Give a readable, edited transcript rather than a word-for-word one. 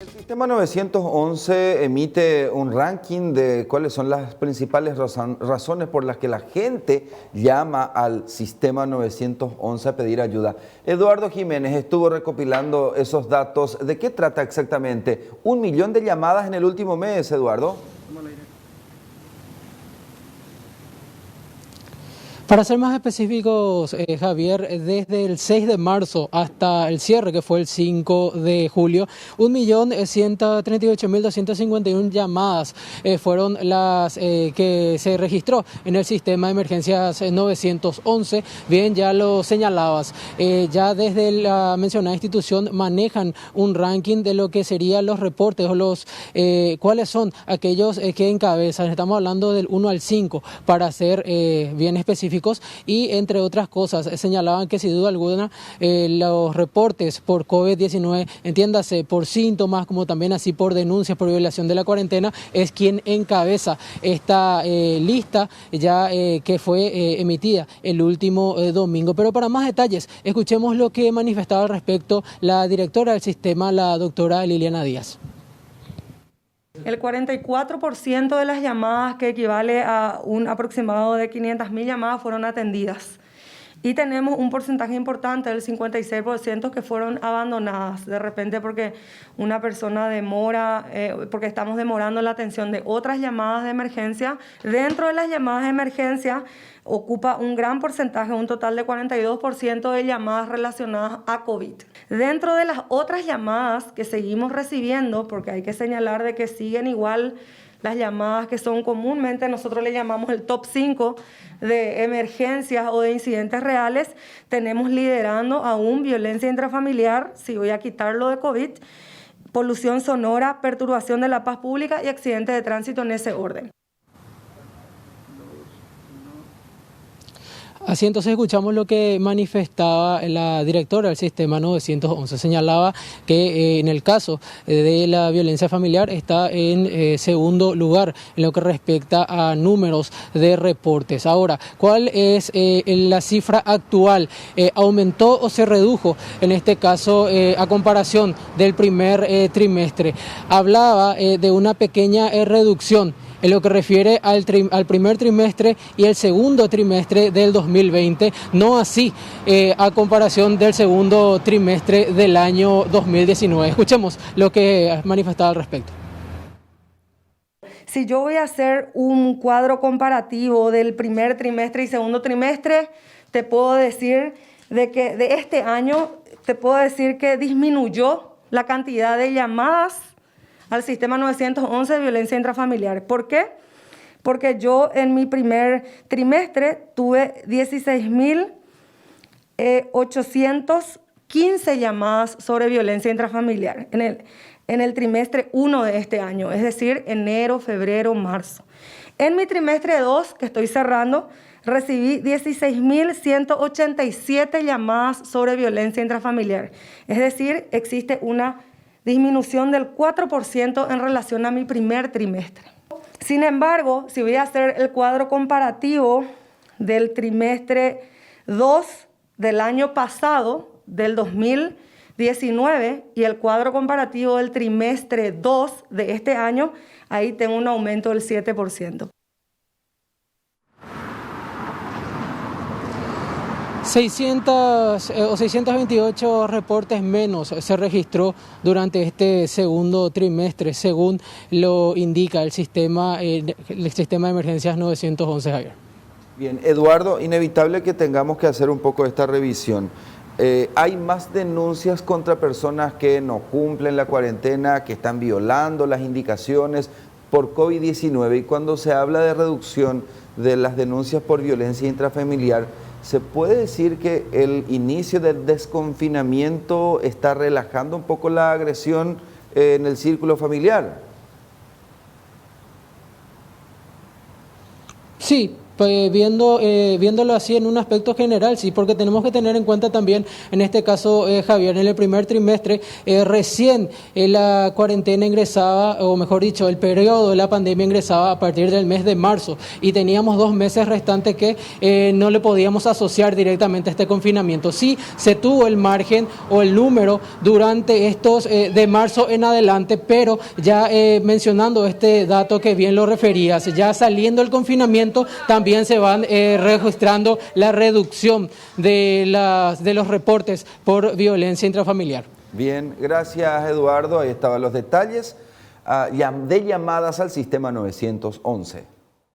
El sistema 911 emite un ranking de cuáles son las principales razones por las que la gente llama al sistema 911 a pedir ayuda. Eduardo Jiménez estuvo recopilando esos datos. ¿De qué trata exactamente? 1 millón de llamadas en el último mes, Eduardo. Para ser más específicos, Javier, desde el 6 de marzo hasta el cierre, que fue el 5 de julio, 1.138.251 llamadas fueron las que se registró en el sistema de emergencias 911. Bien, ya lo señalabas, ya desde la mencionada institución manejan un ranking de lo que serían los reportes o los cuáles son aquellos que encabezan. Estamos hablando del 1 al 5 para ser bien específicos. Y entre otras cosas señalaban que sin duda alguna los reportes por COVID-19, entiéndase por síntomas como también así por denuncias por violación de la cuarentena, es quien encabeza esta lista ya que fue emitida el último domingo. Pero para más detalles, escuchemos lo que manifestaba al respecto la directora del sistema, la doctora Liliana Díaz. El 44% de las llamadas, que equivale a un aproximado de 500.000 llamadas, fueron atendidas. Y tenemos un porcentaje importante del 56% que fueron abandonadas, de repente porque una persona demora, porque estamos demorando la atención de otras llamadas de emergencia. Dentro de las llamadas de emergencia ocupa un gran porcentaje, un total de 42% de llamadas relacionadas a COVID. Dentro de las otras llamadas que seguimos recibiendo, porque hay que señalar de que siguen igual las llamadas que son comúnmente, nosotros le llamamos el top 5 de emergencias o de incidentes reales, tenemos liderando aún violencia intrafamiliar, si voy a quitarlo de COVID, polución sonora, perturbación de la paz pública y accidentes de tránsito en ese orden. Así entonces escuchamos lo que manifestaba la directora del sistema 911. Señalaba que en el caso de la violencia familiar está en segundo lugar en lo que respecta a números de reportes. Ahora, ¿cuál es la cifra actual? ¿Aumentó o se redujo en este caso a comparación del primer trimestre? Hablaba de una pequeña reducción en lo que refiere al primer trimestre y el segundo trimestre del 2020, no así a comparación del segundo trimestre del año 2019. Escuchemos lo que manifestaba al respecto. Si yo voy a hacer un cuadro comparativo del primer trimestre y segundo trimestre, te puedo decir de que de este año, te puedo decir que disminuyó la cantidad de llamadas al sistema 911 de violencia intrafamiliar. ¿Por qué? Porque yo en mi primer trimestre tuve 16.815 llamadas sobre violencia intrafamiliar en el trimestre 1 de este año, es decir, enero, febrero, marzo. En mi trimestre 2, que estoy cerrando, recibí 16.187 llamadas sobre violencia intrafamiliar. Es decir, existe una disminución del 4% en relación a mi primer trimestre. Sin embargo, si voy a hacer el cuadro comparativo del trimestre 2 del año pasado, del 2019, y el cuadro comparativo del trimestre 2 de este año, ahí tengo un aumento del 7%. 628 reportes menos se registró durante este segundo trimestre, según lo indica el sistema de emergencias 911, Javier. Bien, Eduardo, inevitable que tengamos que hacer un poco esta revisión. Hay más denuncias contra personas que no cumplen la cuarentena, que están violando las indicaciones por COVID-19, y cuando se habla de reducción de las denuncias por violencia intrafamiliar, ¿se puede decir que el inicio del desconfinamiento está relajando un poco la agresión en el círculo familiar? Sí, Pues viéndolo así en un aspecto general, sí, porque tenemos que tener en cuenta también, en este caso, Javier, en el primer trimestre, recién la cuarentena ingresaba, o mejor dicho, el periodo de la pandemia ingresaba a partir del mes de marzo y teníamos 2 meses restantes que no le podíamos asociar directamente a este confinamiento. Sí, se tuvo el margen o el número durante estos de marzo en adelante, pero ya mencionando este dato que bien lo referías, ya saliendo el confinamiento, también se van registrando la reducción de los reportes por violencia intrafamiliar. Bien, gracias Eduardo. Ahí estaban los detalles de llamadas al sistema 911.